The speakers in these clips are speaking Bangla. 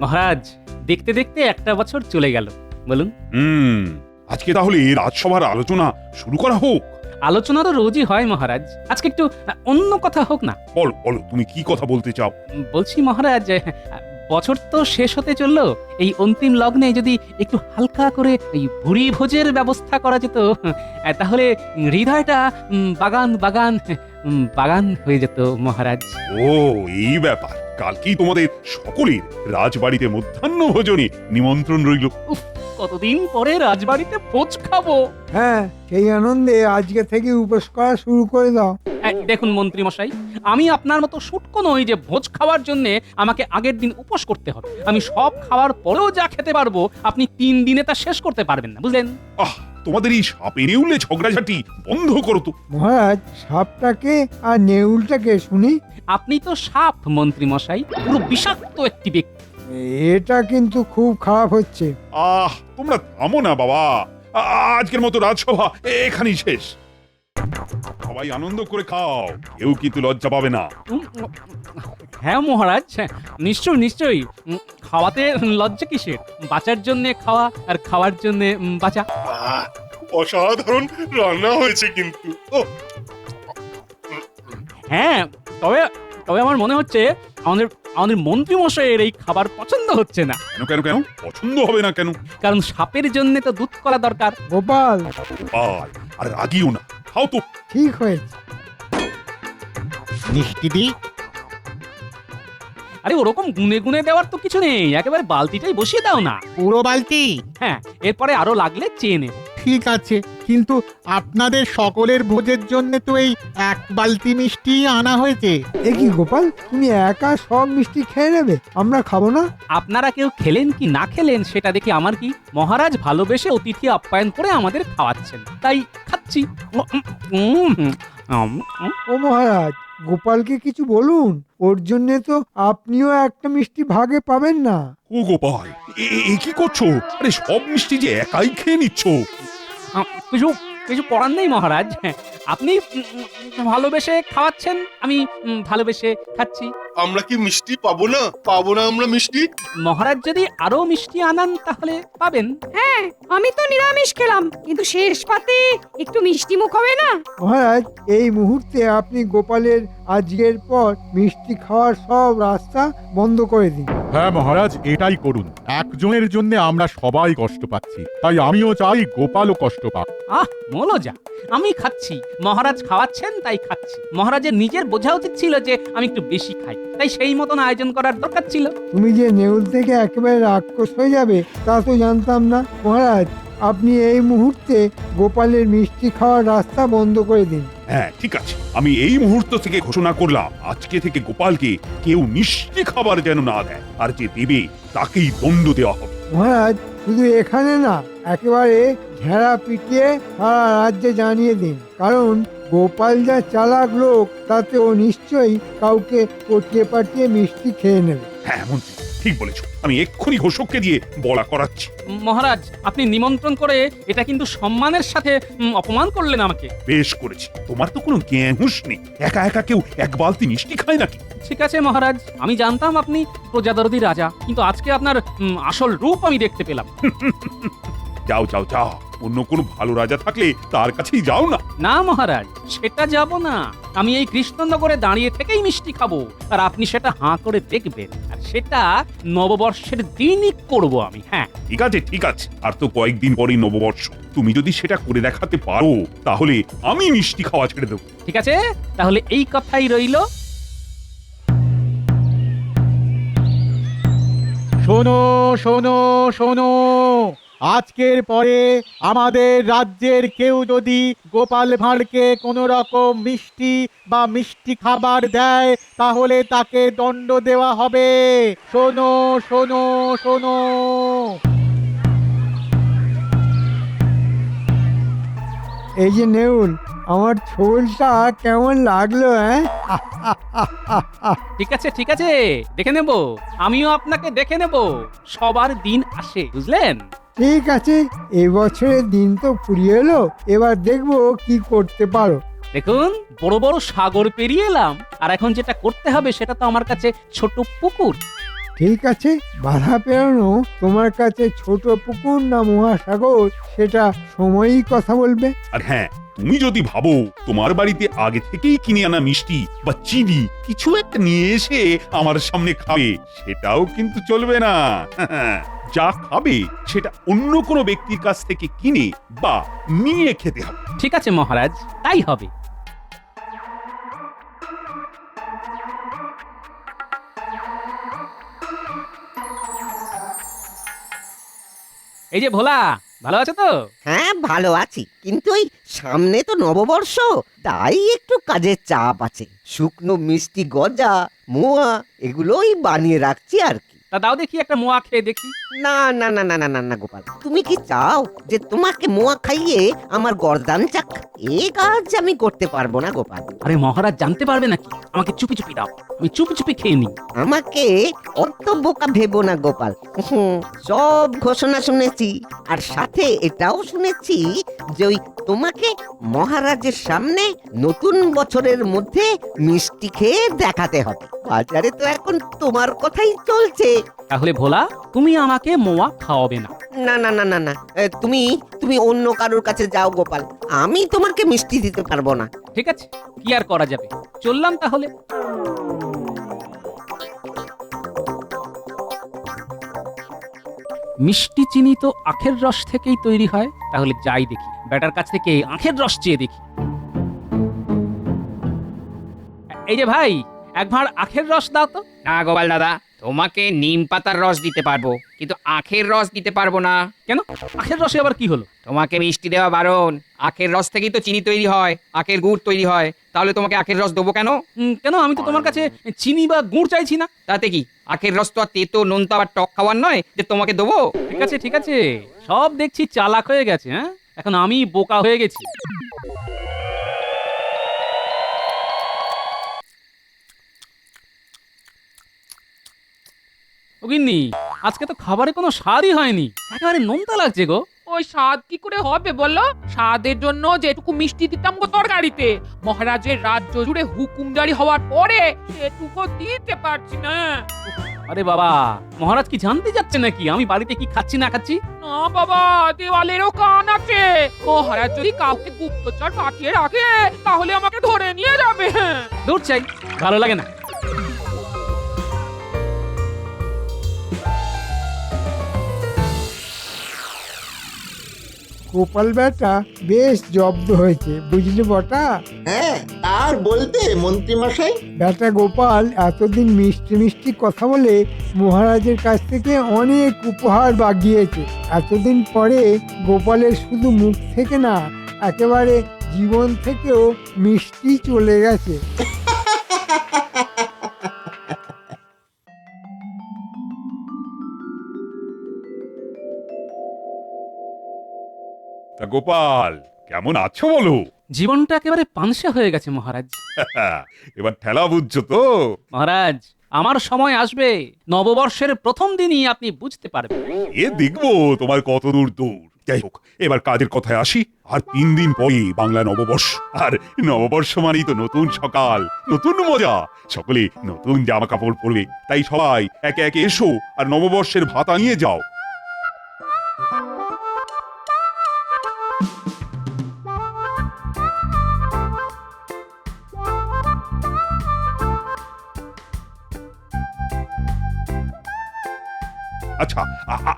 মহারাজ, দেখতে দেখতে একটা বছর চলে গেল। বলুন। আজকে তাহলে রাজসভার আলোচনা শুরু করা হোক। আলোচনা তো রোজই হয় মহারাজ, আজকে একটু অন্য কথা হোক না। বলো বলো, তুমি কি কথা বলতে চাও? বলছি মহারাজ, বছর তো শেষ হতে চললো, এই অন্তিম লগ্নে যদি একটু হালকা করে এই ভুরি ভোজের ব্যবস্থা করা যেত, তাহলে হৃদয়টা বাগান বাগান বাগান হয়ে যেত মহারাজ। ও, এই ব্যাপার। কালকেই তোমাদের সকলের রাজবাড়িতে মধ্যাহ্ন ভোজনে নিমন্ত্রণ রইল। কতদিন পরে রাজবাড়িতে ভোজ খাবো। হ্যাঁ, সেই আনন্দে আজকে থেকে উপোস করা শুরু করে দাও। দেখুন মন্ত্রী মশাই, আমি আপনার মতো শুটকো নই যে ভোজ খাওয়ার জন্য আমাকে আগের দিন উপোস করতে হবে। আমি সব খাওয়ার পরেও যা খেতে পারবো আপনি 3 দিনে তা শেষ করতে পারবেন না, বুঝলেন? তোমাদের এই সাপে নেউলে ঝগড়াঝাটি বন্ধ করো তো। মহারাজ, সাপটাকে আর নেউলটাকে শুনি। আপনি তো সাপ মন্ত্রী মশাই, পুরো বিষাক্ত একটি ব্যক্তি। এটা কিন্তু খুব খারাপ হচ্ছে। তোমরা থামো না বাবা। আজকের মতো রাজসভা এখানেই শেষ। সবাই আনন্দ করে খাও, কেউ কিন্তু লজ্জা পাবে না। হ্যাঁ মহারাজ, নিশ্চয়ই নিশ্চয়ই। খাওয়াতে লজ্জা কিসের? বাঁচার জন্য খাওয়া আর খাওয়ার জন্য বাঁচা। অসাধারণ রান্না হয়েছে কিন্তু। হ্যাঁ, তবে তবে আমার মনে হচ্ছে আমাদের আমাদের মন্ত্রী মশাইয়ের এই খাবার পছন্দ হচ্ছে না। কেন কেন কেন পছন্দ হবে না কেন? কারণ সাপের জন্য তো দুধ কলা দরকার। গোপাল, গোপাল, আর রাগিও না, খাও তো। ঠিক হয়েছে। মিষ্টি দি। আরে ওরকম গুনে গুনে দেওয়ার তো কিছু নেই, একেবারে বালতিটাই বসিয়ে দাও না। পুরো বালতি? হ্যাঁ, এরপরে আরো লাগলে চেয়ে নেব। ঠিক আছে, কিন্তু আপনাদের সকলের ভোজের জন্য তো এই 1 বালতি মিষ্টি আনা হয়েছে। এ কি গোপাল, তুমি একা সব মিষ্টি খেয়ে নেবে? আমরা খাবো না? আপনারা কেউ খেলেন কি না খেলেন সেটা দেখি আমার কি। মহারাজ ভালোবেসে অতিথি আপ্যায়ন করে আমাদের খাওয়াচ্ছেন, তাই খাচ্ছি। ও মহারাজ, গোপালকে কিছু বলুন, ওর জন্য তো আপনিও একটা মিষ্টি ভাগে পাবেন না। ও গোপাল, এ কি করছো? আরে সব মিষ্টি যে একাই খেয়ে নিচ্ছ। কিছু কিছু করার নেই মহারাজ, আপনি ভালোবেসে খাওয়াচ্ছেন, আমি ভালোবেসে খাচ্ছি। আমরা কি মিষ্টি পাবো না? পাবো না আমরা মিষ্টি? মহারাজ যদি আরো মিষ্টি আনান তাহলে পাবেন। হ্যাঁ, আমি তো নিরামিষ খেলাম, কিন্তু শেষ পাতে একটু মিষ্টি মুখ হবে না? মহারাজ, এই মুহূর্তে আপনি গোপালের আজকের পর মিষ্টি খাওয়ার সব রাস্তা বন্ধ করে দিন। হ্যাঁ মহারাজ, এটাই করুন। একজনের জন্য আমরা সবাই কষ্ট পাচ্ছি, তাই আমিও চাই গোপালও কষ্ট পাক। মলোজা, আমি খাচ্ছি, মহারাজ খাওয়াচ্ছেন তাই খাচ্ছি। মহারাজের নিজের বোঝা উচিত ছিল যে আমি একটু বেশি খাই, তাই সেই মতন আয়োজন করার দরকার ছিল। তুমি যে নেউল থেকে একেবারে রাক্ষস হয়ে যাবে তা তো জানতাম না। মহারাজ, আপনি এই মুহূর্তে গোপালের মিষ্টি খাওয়ার রাস্তা বন্ধ করে দিন। হ্যাঁ ঠিক আছে, আমি এই মুহূর্ত থেকে ঘোষণা করলাম, আজকে থেকে গোপালকে কেউ মিষ্টি খাবার যেন না দেয়, আর যে দেবে তাকেই দণ্ড দেওয়া হবে। মহারাজ, শুধু এখানে না, একেবারে ঘেরা পিটিয়ে সারা রাজ্যে জানিয়ে দিন, কারণ গোপাল যা চালাক লোক, তাতে ও নিশ্চয়ই কাউকে পটিয়ে পাঠিয়ে মিষ্টি খেয়ে নেবে। হ্যাঁ মন্ত্রী, ঠিক বলেছো। আমি এক্ষুনি ঘোষককে দিয়ে বলা করাচ্ছি। মহারাজ, আপনি নিমন্ত্রণ করে এটা কিন্তু সম্মানের সাথে অপমান করলেন আমাকে। বেশ করেছি, তোমার তো কোনো জ্ঞান হুঁশ নেই। একা একা কেউ 1 বালতি মিষ্টি খায় নাকি? ঠিক আছে মহারাজ, আমি জানতাম আপনি প্রজাদরদি রাজা, কিন্তু আজকে আপনার আসল রূপ আমি দেখতে পেলাম। যাও যাও যাও, অন্য কোনো ভালো রাজা থাকলে তার কাছেই যাও না। না মহারাজ, সেটা যাব না। আমি এই কৃষ্ণনগরে দাঁড়িয়ে থেকেই মিষ্টি খাবো, আর আপনি সেটা হাঁ করে দেখবেন, আর সেটা নববর্ষের দিনই করব আমি। হ্যাঁ ঠিক আছে ঠিক আছে, আর তো কয়েকদিন পরেই নববর্ষ। তুমি যদি সেটা করে দেখাতে পারো, তাহলে আমি মিষ্টি খাওয়া ছেড়ে দেবো। ঠিক আছে, তাহলে এই কথাই রইল। শোনো শোনো শোনো, আজকের পরে আমাদের রাজ্যের কেউ যদি গোপাল ভাঁড়কে কোনো রকম মিষ্টি বা মিষ্টি খাবার দেয়, তাহলে তাকে দণ্ড দেওয়া হবে। শোনো শোনো শোনো। এই যে নেউল, আমার ছোলটা কেমন লাগলো? ঠিক আছে ঠিক আছে, দেখে নেব, আমিও আপনাকে দেখে নেব। সবার দিন আসে, বুঝলেন? ঠিক আছে, এবছরের দিন তো ফুরিয়ে এলো, এবার দেখবো কি করতে পারো। দেখুন, বড় বড় সাগর পেরিয়ে এলাম, আর এখন যেটা করতে হবে সেটা তো আমার কাছে ছোট পুকুর। ঠিক আছে, বাধা পেরানো তোমার কাছে ছোট পুকুর না মহাসাগর সেটা সময়ই কথা বলবে। আর হ্যাঁ, তুমি যদি ভাবো তোমার বাড়িতে আগে থেকেই কিনে আনা মিষ্টি বা চিনি কিছু একটা নিয়ে এসে আমার সামনে খাবে, সেটাও কিন্তু চলবে না। যা খাবে সেটা অন্য কোনো ব্যক্তির কাছ থেকে কিনে বা নিয়ে খেতে হবে। ঠিক আছে মহারাজ, তাই হবে। এই যে ভোলা, ভালো আছো তো? হ্যাঁ ভালো আছি, কিন্তু ওই সামনে তো নববর্ষ, তাই একটু কাজের চাপ আছে। শুকনো মিষ্টি গজা, মোয়া এগুলোই বানিয়ে রাখছি আর কি। তা দাও দেখি একটা মোয়া খেয়ে দেখি। না না না না না না না গোপাল, তুমি কি চাও যে তোমাকে মোয়া খাইয়ে আমার গর্দান চাক? এ কাজ আমি করতে পারবো না গোপাল। আরে মহারাজ জানতে পারবে নাকি? আমাকে চুপি চুপি দাও, আমি চুপি চুপি খেয়ে নিই। আমাকে অত বোকা ভেবো না গোপাল। সব ঘোষণা শুনেছি, আর সাথে এটাও শুনেছি যে ওই তোমাকে মহারাজের সামনে নতুন বছরের মধ্যে মিষ্টি খেয়ে দেখাতে হবে। বাজারে তো এখন তোমার কথাই চলছে। তাহলে ভোলা, তুমি আমাকে মোয়া খাওয়াবে না? না না না না না, তুমি তুমি অন্য কারোর কাছে যাও গোপাল, আমি তোমাকে মিষ্টি দিতে পারবো না। ঠিক আছে, কি আর করা যাবে, চললাম তাহলে। মিষ্টি চিনি তো আখের রস থেকেই তৈরি হয়, তাহলে যাই দেখি ব্যাটার কাছ থেকে আখের রস চেয়ে দেখি। এই যে ভাই, এক ভাঁড় আখের রস দাও তো। না গোপাল দাদা, তোমাকে নিম পাতার রস দিতে পারবো, কিন্তু আখের রস দিতে পারবো না। কেন? আখের রসে আবার কি হলো? তোমাকে মিষ্টি দেওয়া বারণ। আখের রস থেকেই তো চিনি তৈরি হয়, আখের গুড় তৈরি হয়, তাহলে তোমাকে আখের রস দেবো কেন? কেন? আমি তো তোমার কাছে চিনি বা গুড় চাইছি না। তাতে কি, আখের রস তো আর তেতো নোনতা আবার টক খাওয়ার নয় যে তোমাকে দেবো। ঠিক আছে ঠিক আছে, সব দেখছি চালাক হয়ে গেছে। হ্যাঁ, এখন আমি বোকা হয়ে গেছি। ও গিন্নি, আজকে তো খাবারে কোনো স্বাদই হয়নি, একেবারে নোনতা লাগছে গো। ওই স্বাদ কি করে হবে বলো? স্বাদের জন্য যেটুকু মিষ্টি দিতাম গো তরকারিতে, মহারাজের রাজ্য জুড়ে হুকুম জারি হওয়ার পরে সেটুকু দিতে পারছি না। আরে বাবা, মহারাজ কি জানতে যাচ্ছে নাকি আমি বাড়িতে কি খাচ্ছি না খাচ্ছি? না বাবা, দেওয়ালেরও কান আছে। মহারাজ যদি কাউকে গুপ্তচর পাঠিয়ে রাখে তাহলে আমাকে ধরে নিয়ে যাবে। দূর চাই, ভালো লাগে না। গোপাল বেটা বেশ জব্দ হয়েছে, বুঝলি বটা? হ্যাঁ, আর বলতে মন্ত্রী মশাই, বেটা গোপাল এতদিন মিষ্টি মিষ্টি কথা বলে মহারাজের কাছ থেকে অনেক উপহার বাগিয়েছে। এতদিন পরে গোপালের শুধু মুখ থেকে না, একেবারে জীবন থেকেও মিষ্টি চলে গেছে। তা গোপাল, কেমন আছো বলো? জীবনটা একেবারে পানসে হয়ে গেছে মহারাজ। এবার ঠেলা বুঝছো তো? মহারাজ, আমার সময় আসবে, নববর্ষের প্রথম দিনই আপনি বুঝতে পারবেন। এ দেখবো তোমার কত দূর দূর। যাই হোক, এবার কাজের কথায় আসি। আর 3 দিন পরে বাংলা নববর্ষ, আর নববর্ষ মানেই তো নতুন সকাল, নতুন মজা, সকলে নতুন জামা কাপড় পরবে। তাই সবাই একে একে এসো আর নববর্ষের ভাতা নিয়ে যাও। আচ্ছা,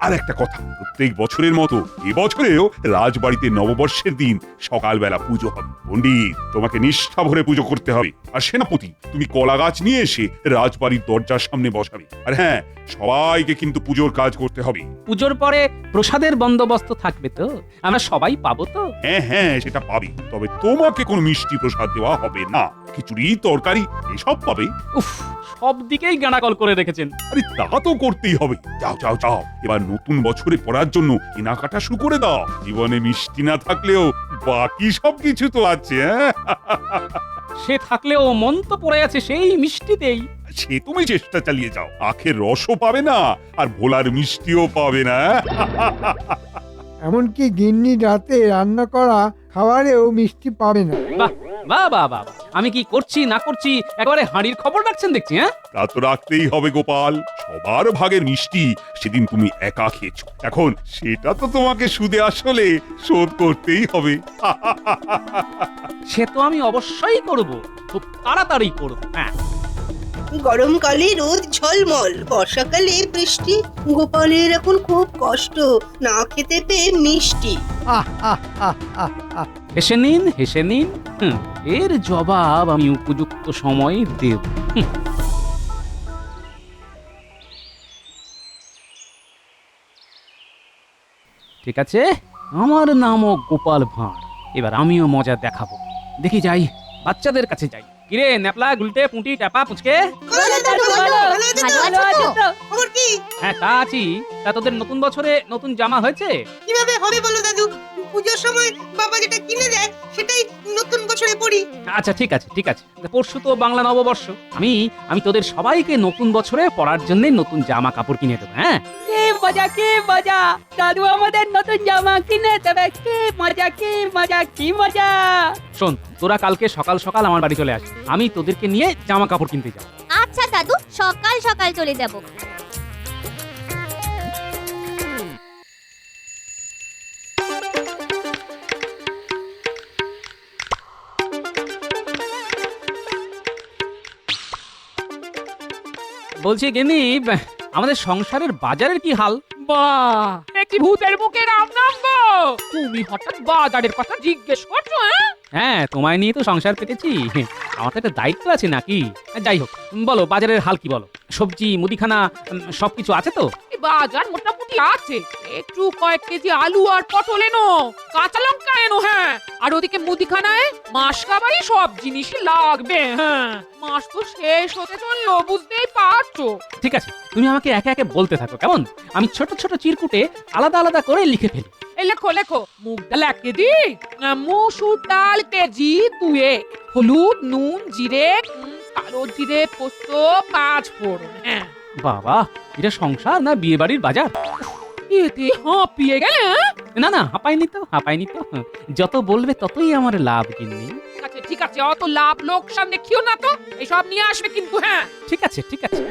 আর একটা কথা, প্রত্যেক বছরের মতো এবছরেও রাজবাড়িতে নববর্ষের দিন সকালবেলা পুজো হবে। পণ্ডিত, তোমাকে নিষ্ঠা ভরে পুজো করতে হবে। আর সেনাপতি, তুমি কলা গাছ নিয়ে এসে রাজবাড়ির দরজার সামনে বসাবে। আর হ্যাঁ, সবাইকে কিন্তু পুজোর কাজ করতে হবে। পুজোর পরে প্রসাদের বন্দোবস্ত থাকবে তো? আমরা সবাই পাবো তো? হ্যাঁ হ্যাঁ, সেটা পাবে, তবে তোমাকে কোনো মিষ্টি প্রসাদ দেওয়া হবে না। খিচুড়ি, তরকারি এসব পাবে। উফ, সব দিকেই গাঁড়াকল করে রেখেছেন। আরে তা তো করতেই হবে। যাও যাও যাও, এবার নতুন বছরে পড়ার জন্য কেনাকাটা শুরু করে দাও। জীবনে মিষ্টি না থাকলেও বাকি সবকিছু তো আছে। সে থাকলেও মন তো পড়ে আছে সেই মিষ্টিতেই। সে তুমি চেষ্টা চালিয়ে যাও, আখের রসও পাবে না আর ভোলার মিষ্টিও পাবে না। এমনকি গিন্নি রাতে রান্না করা খাবারেও মিষ্টি পাবে না। বাহ, বাহ বাহ বাহ বাহ। আমি কি করছি না করছি একেবারে হাঁড়ির খবর রাখছেন দেখছি, হ্যাঁ? তা তো রাখতেই হবে গোপাল, সবার ভাগের মিষ্টি সেদিন তুমি একা খেয়েছো, এখন সেটা তো তোমাকে সুদে আসলে শোধ করতেই হবে। সে তো আমি অবশ্যই করব, খুব তাড়াতাড়ি করব। হ্যাঁ, গরমকালে রোদ ঝলমল, বর্ষাকালে বৃষ্টি, গোপালের এখন খুব কষ্ট, না খেতে পেয়ে মিষ্টি। আহ আহ আহ আহ আহ হেসে নিন হেসে নিন, এর জবাব আমি উপযুক্ত সময়ে দেব। ঠিক আছে, আমার নামও গোপাল ভাঁড়, এবার আমিও মজা দেখাবো। দেখি যাই, বাচ্চাদের কাছে যাই। কিরে ন্যাপলা, গুলটে, পুঁটি, টাপা, পুচকে? বলো দাদু, বলো, ভালো আছো তো? খবর কি? হ্যাঁ, তা আছি। তা তোদের নতুন বছরে নতুন জামা হয়েছে? কিভাবে হবে বলো দাদু, পূজোর সময় বাবা যেটা কিনে দেয় সেটাই নতুন বছরে পরি। আচ্ছা ঠিক আছে ঠিক আছে, পরশু তো বাংলা নববর্ষ, আমি তোদের সবাইকে নতুন বছরে পরার জন্য নতুন জামা কাপড় কিনে দেবো। হ্যাঁ, কি মজা কি মজা, দাদু আমাদের নতুন জামা কিনে দেবে, কি মজা কি মজা কি মজা। শোন, তোরা কালকে সকাল সকাল আমার বাড়ি চলে আসবি, আমি তোদেরকে নিয়ে জামা কাপড় কিনতে যাব। আচ্ছা দাদু, সকাল সকাল চলে যাব। বলছি গিন্নি, আমাদের সংসারের বাজারের কি হাল? বাহ, একটি ভূতের মুখে রাম নাম গো। তুমি হঠাৎ বাজারের কথা জিজ্ঞেস করছো? হ্যাঁ, হ্যাঁ, তোমায় নিয়ে তো সংসার পেতেছি, আমার তো একটা দায়িত্ব আছে নাকি? যাই হোক, বলো বাজারের হাল কি বলো? সবজি মুদিখানা সবকিছু আছে তো? এই বাজার মোটামুটি আছে, একটু কয়েক কেজি আলু আর পটল এনো, কাঁচা লঙ্কা এনো। হ্যাঁ, আর ওদিকে মুদিখানায় মাস কাবারই সব জিনিসই লাগবে। হ্যাঁ, মাস তো শেষ হতে চললো, বুঝতেই পারছো। ঠিক আছে, তুমি আমাকে একে একে বলতে থাকো কেমন? আমি ছোট ছোট চিরকুটে আলাদা আলাদা করে লিখে ফেলি। এই লেখো লেখো, মুগ ডাল 1 কেজি, মসুর ডাল কেজি 2, হলুদ, নুন, জিরে, কালো জিরে, পোস্ত, 5 ফোড়ন। হ্যাঁ, বাবা, এটা সংসার না বিয়ে বাড়ির বাজার? এতে হাঁপিয়ে গেলে? না না, হাঁপাইনি তো হাঁপাইনি তো, যত বলবে ততই আমার লাভ গিন্নি। ঠিক আছে, অত লাভ লোকসান দেখিও না তো, এইসব নিয়ে আসবে কিন্তু। হ্যাঁ, ঠিক আছে ঠিক আছে।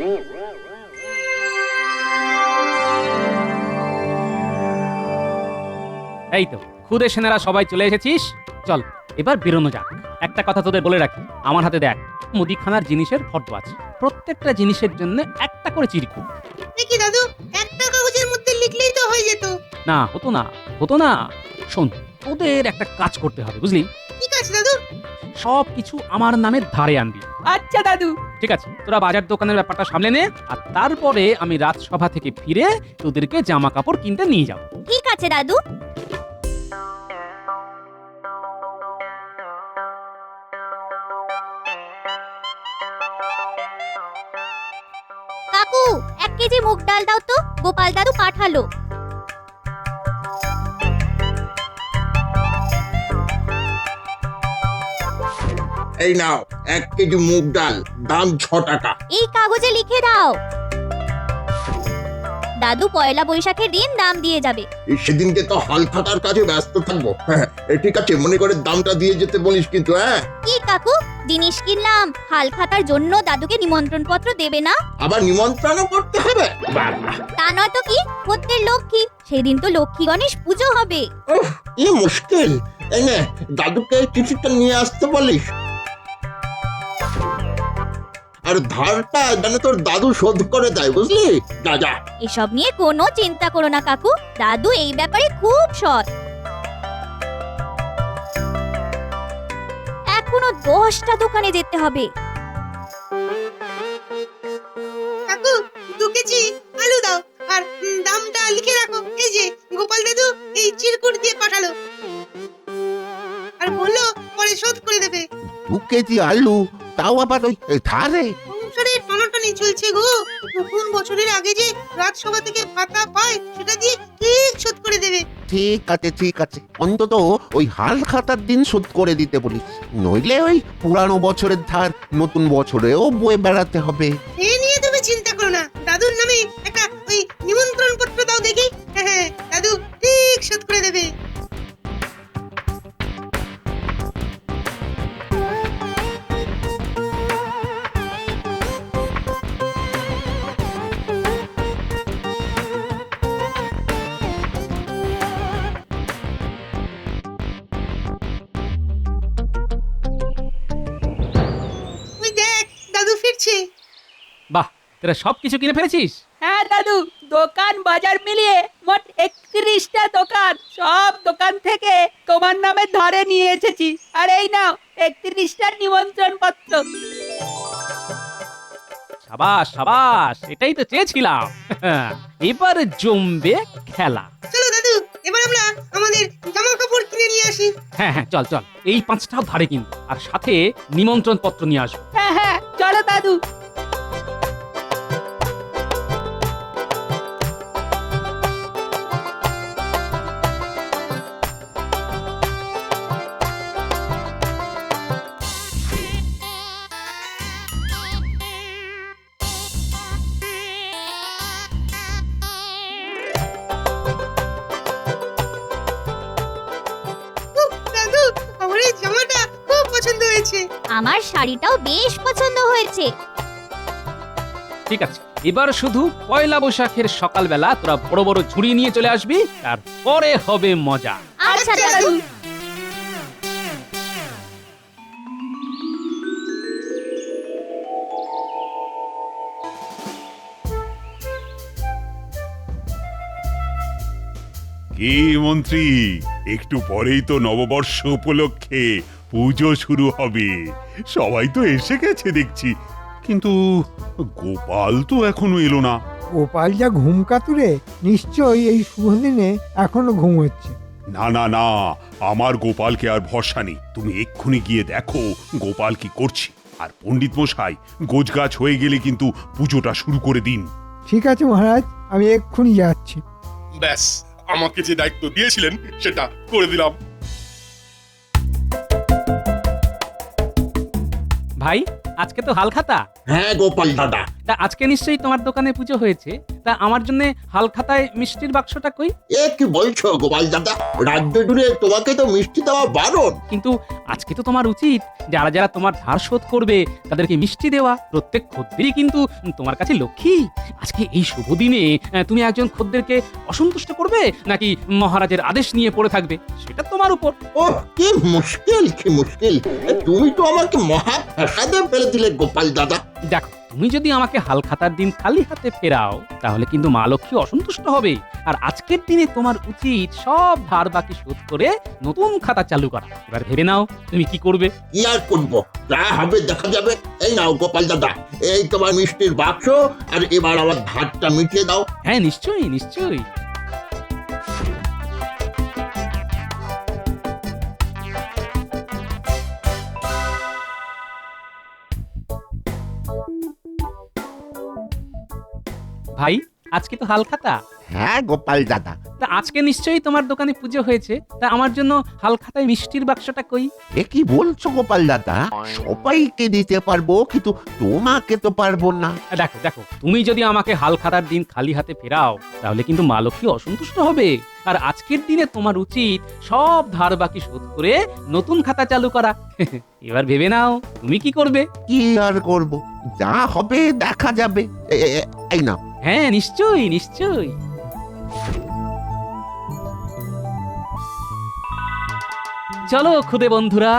এই তো খুদে সেনারা সবাই চলে এসেছিস, চল এবার বেরোনো যাক। একটা কথা তোদের বলে রাখি, আমার হাতে দেখ মুদিখানার জিনিসের ফটো আছে, প্রত্যেকটা জিনিসের জন্য একটা করে চিরকুট। দেখি দাদু, একটা কাগজের মধ্যে লিখলেই তো হয়ে যেত। না, হতো না। শোন, তোদের একটা কাজ করতে হবে, বুঝলি? ঠিক আছে দাদু। সব কিছু আমার নামে ধারে আনবি। আচ্ছা দাদু। ঠিক আছে, তোরা বাজার দোকানের ব্যাপারটা সামলে নে, আর তারপরে আমি রাজসভা থেকে ফিরে তোদেরকে জামা কাপড় কিনতে নিয়ে যাব। ঠিক আছে দাদু। কাকু, 1 কেজি মুগ ডাল দাও তো, গোপাল দাদু পাঠালো। এই নাও 1 কেজি মুগ ডাল, দাম 6 টাকা। এই কাগজে লিখে দাও। দাদু পয়লা বৈশাখের দিন দাম দিয়ে যাবে। সেদিনকে তো হাল খাতার কাজে ব্যস্ত থাকবো। হ্যাঁ, ঠিক আছে, মনে করে দামটা দিয়ে যেতে বলিস কিন্তু। হ্যাঁ, কি কাকু, জিনিস কিনলাম, হাল খাতার জন্য দাদুকে নিমন্ত্রণ পত্র দেবে না? আবার নিমন্ত্রণও করতে হবে? বাবা, তা নয় তো কি, প্রত্যেক লক্ষ্মী, সেদিন তো লক্ষ্মী গণেশ পুজো হবে। উফ, কি মুশকিল। এই নে, দাদুকে চিঠিটা নিয়ে আসতে বলিস। আর ধারটা যেন তোর দাদু শোধ করে দেয়, বুঝলি? যা যা। এসব নিয়ে কোনো চিন্তা করো না কাকু, দাদু এই ব্যাপারে খুব সৎ। এখনো 10টা দোকানে যেতে হবে। কাকু, 2 কেজি আলু দাও, আর দামটা লিখে রাখো। এই যে গোপাল দাদু এই চিরকুট দিয়ে পাঠালো, আর বললো পরে শোধ করে দেবে। 2 কেজি আলু, তাও আবার ওই ধারে? সংসারের টানাটানি চলছে গো। নতুন বছরের আগে যে রাজসভা থেকে ভাতা পায় সেটা দিয়ে ঠিক শোধ করে দেবে। ঠিক আছে, অন্তত ওই হাল খাতার দিন শোধ করে দিতে বলিস, নইলে ওই পুরানো বছরের ধার নতুন বছরেও বয়ে বেড়াতে হবে। এ নিয়ে তুমি চিন্তা করো না, দাদুর নামে একটা ওই নিমন্ত্রণ পত্র দাও দেখি। হ্যাঁ, দাদু ঠিক শোধ করে দেবে। তোরা সবকিছু কিনে ফেলেছিস? হ্যাঁ দাদু, দোকান বাজার মিলিয়ে মোট 31টা দোকান, সব দোকান থেকে তোমার নামে ধরে নিয়ে এসেছি। আর এই নাও 31টা নিমন্ত্রণ পত্র। সাবাস সাবাস, এটাই তো চেয়েছিলাম। এবার জমবে খেলা। চলো দাদু, এবার আমরা আমাদের জামা কাপড় কিনে নিয়ে আসি। হ্যাঁ হ্যাঁ, চল চল, এই 5টাও ধারে কিন্তু, আর সাথে নিমন্ত্রণ পত্র নিয়ে আসবো। হ্যাঁ হ্যাঁ, চলো দাদু। উফ, দাদু, আমার এই জামাটা খুব পছন্দ হয়েছে। আমার শাড়িটাও বেশ পছন্দ হয়েছে। ঠিক আছে, এবার শুধু পয়লা বৈশাখের সকালবেলা তোরা বড় বড় ঝুড়ি নিয়ে চলে আসবি, তারপরে হবে মজা। আচ্ছা দাদু। দাদু। কি মন্ত্রী, একটু পরেই তো নববর্ষ উপলক্ষে পুজো শুরু হবে। সবাই তো এসে গেছে দেখছি, কিন্তু গোপাল তো এখনো এলো না। গোপাল যা ঘুম কাতুরে, নিশ্চয়ই এই শুভ দিনে এখনো ঘুমোচ্ছে। না না না, আমার গোপালকে আর ভরসা নেই। তুমি এক্ষুনি গিয়ে দেখো গোপাল কি করছে। আর পণ্ডিত মশাই, গোছগাছ হয়ে গেলে কিন্তু পুজোটা শুরু করে দিন। ঠিক আছে মহারাজ, আমি এক্ষুনি যাচ্ছি। ব্যাস, আমাকে যে দায়িত্ব দিয়েছিলেন সেটা করে দিলাম। ভাই, আজকে তো হালখাতা। হ্যাঁ গোপাল দাদা, তা আজকে নিশ্চয়ই তোমার দোকানে পুজো হয়েছে। তা আমার জন্য হালখাতায় মিষ্টির বাক্সটা কই? এ কি বলছো গোপাল দাদা? রাজ্য জুড়ে তোমাকে তো মিষ্টি দেওয়া বারণ। কিন্তু আজকে তো তোমার উচিত যারা যারা তোমার ধার শোধ করবে তাদেরকে মিষ্টি দেওয়া। প্রত্যেক খদ্দেরই কিন্তু তোমার কাছে লক্ষ্মী। আজকে এই শুভ দিনে তুমি একজন খদ্দেরকে অসন্তুষ্ট করবে নাকি মহারাজের আদেশ নিয়ে পড়ে থাকবে, সেটা তোমার উপর। ওহ, কি মুশকিল, কি মুশকিল! তুমি তো আমাকে মহা ফ্যাসাদে ফেলে দিলে গোপাল দাদা। দেখো, তুমি যদি আমাকে হালখাতার দিন খালি হাতে ফেরাও তাহলে কিন্তু মা লক্ষ্মী অসন্তুষ্ট হবে। আর আজকের দিনে তোমার উচিত সব ধার বাকি শোধ করে নতুন খাতা চালু করা। এবার ভেবে নাও তুমি কি করবে। কি আর করবো, যা হবে দেখা যাবে। এই নাও গোপাল দাদা, এই তোমার মিষ্টির বাক্স, আর এবার আমার ধারটা মিটিয়ে দাও। হ্যাঁ, নিশ্চয়ই নিশ্চয়ই। ভাই, আজকে তো হালখাতা। হ্যাঁ গোপাল দাদা। তা আজকে নিশ্চয়ই তোমার দোকানে পুজো হয়েছে। তা আমার জন্য হালখাতায় মিষ্টির বাক্সটা কই? এ কি বলছো গোপাল দাদা? সবাইকে দিতে পারবো, কিন্তু তোমাকে তো পারবো না। দেখো দেখো, তুমি যদি আমাকে হালখাতার দিন খালি হাতে ফেরাও তাহলে কিন্তু মা লক্ষ্মী অসন্তুষ্ট হবে। আর আজকের দিনে তোমার উচিত সব ধার বাকি শোধ করে নতুন খাতা চালু করা। এবার ভেবে নাও তুমি কি করবে। কি আর করব, যা হবে দেখা যাবে। এই নাও। হ্যাঁ, নিশ্চয়ই নিশ্চয়ই। চলো খুদে বন্ধুরা,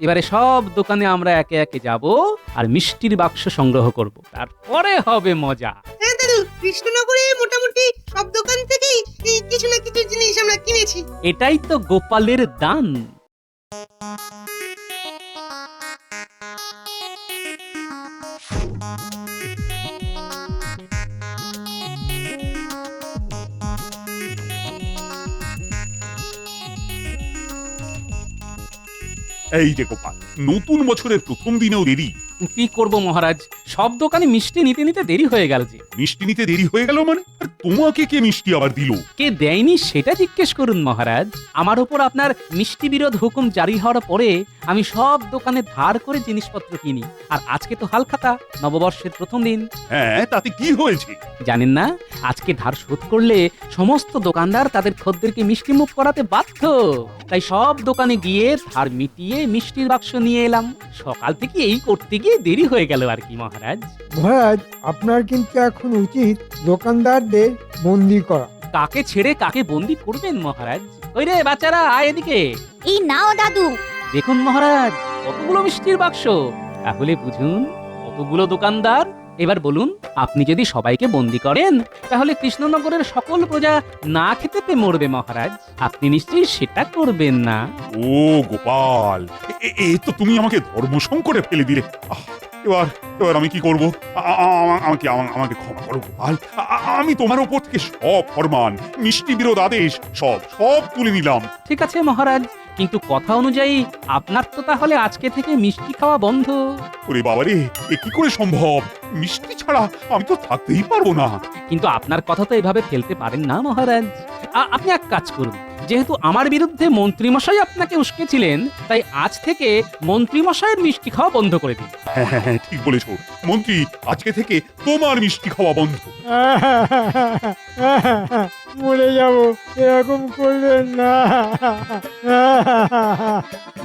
এবারে সব দোকানে আমরা একে একে যাব আর মিষ্টির বাক্স সংগ্রহ করব, তারপরে হবে মজা। হ্যাঁ দাদু, কৃষ্ণনগরে মোটামুটি সব দোকান থেকেই এই কিছু না কিছু জিনিস আমরা কিনেছি। এটাই তো গোপালের দান। এই যে গোপাল, নতুন বছরের প্রথম দিনেও দেরি। কি করব মহারাজ, সব দোকানে মিষ্টি নিতে নিতে দেরি হয়ে গেল যে। মিষ্টি নিতে দেরি হয়ে গেল মানে? আর তোমাকে কে মিষ্টি আবার দিল? কে দেয়নি সেটা জিজ্ঞেস করুন মহারাজ। আমার উপর আপনার মিষ্টি বিরোধ হুকুম জারি হওয়ার পরে আমি সব দোকানে ধার করে জিনিসপত্র কিনি। আর আজকে তো হালখাতা, নববর্ষের প্রথম দিন। হ্যাঁ, তাতে কি হয়েছে? জানেন না, আজকে ধার শোধ করলে সমস্ত দোকানদার তাদের খদ্দেরকে মিষ্টি মুখ করাতে বাধ্য। তাই সব দোকানে গিয়ে ধার মিটিয়ে মিষ্টির বাক্স নিয়ে এলাম। সকাল থেকে এই করতে গিয়ে দেরি হয়ে গেল আর কি মহারাজ। মহারাজ, আপনার কিন্তু এখন উচিত দোকানদারদের বন্দি করা। কাকে ছেড়ে কাকে বন্দি করবেন মহারাজ? ওই রে বাচ্চারা, আয় এদিকে। এই নাও দাদু। দেখুন মহারাজ, কতগুলো মিষ্টির বাক্স। তাহলে বুঝুন কতগুলো দোকানদার এবার বলুন, আপনি যদি সবাইকে বন্দি করেন তাহলে কৃষ্ণনগরের সকল প্রজা না খেতে পেয়ে মরবে মহারাজ। আপনি নিশ্চয়ই সেটা করবেন না। ও গোপাল, এ তো তুমি আমাকে ধর্ম সংকটে ফেলে দিলে। এবার এবার আমি কি করব? আমাকে ক্ষমা করো গোপাল। আমি তোমার ওপর থেকে সব ফরমান, মিষ্টি বিরোধ আদেশ সব তুলে নিলাম। ঠিক আছে মহারাজ, কিন্তু কথা অনুযায়ী আপনার তো তাহলে আজকে থেকে মিষ্টি খাওয়া বন্ধ। ওরে বাবারে, এ কি করে সম্ভব? মিষ্টি ছাড়া আমি তো থাকতেই পারবো না। কিন্তু আপনার কথা তো এভাবে ফেলতে পারেন না মহারাজ। আপনি এক কাজ করুন, যেহেতু আমার বিরুদ্ধে মন্ত্রীমশাই আপনাকে উস্কেছিলেন, তাই আজ থেকে মন্ত্রীমশাইয়ের মিষ্টি খাওয়া বন্ধ করে দিন। হ্যাঁ, ঠিক বলেছো মন্ত্রী, আজকে থেকে তোমার মিষ্টি খাওয়া বন্ধ। মরে যাব, এরকম করবেন না।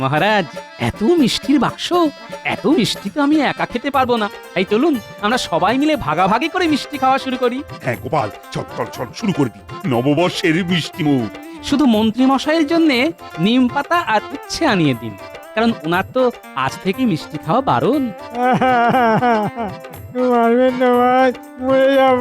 মহারাজ, এত মিষ্টির বাক্স, এত মিষ্টি তো আমি একা খেতে পারবো না। তাই চলুন আমরা সবাই মিলে ভাগাভাগি করে মিষ্টি খাওয়া শুরু করি। হ্যাঁ গোপাল, চল শুরু করে দিই নববর্ষের মিষ্টি মুখ। শুধু মন্ত্রী মশাইয়ের জন্য নিম পাতা আর উচ্ছে আনিয়ে দিন, কারণ ওনার তো আজ থেকে মিষ্টি খাওয়া বারণ। মারবেন না, মরে যাব।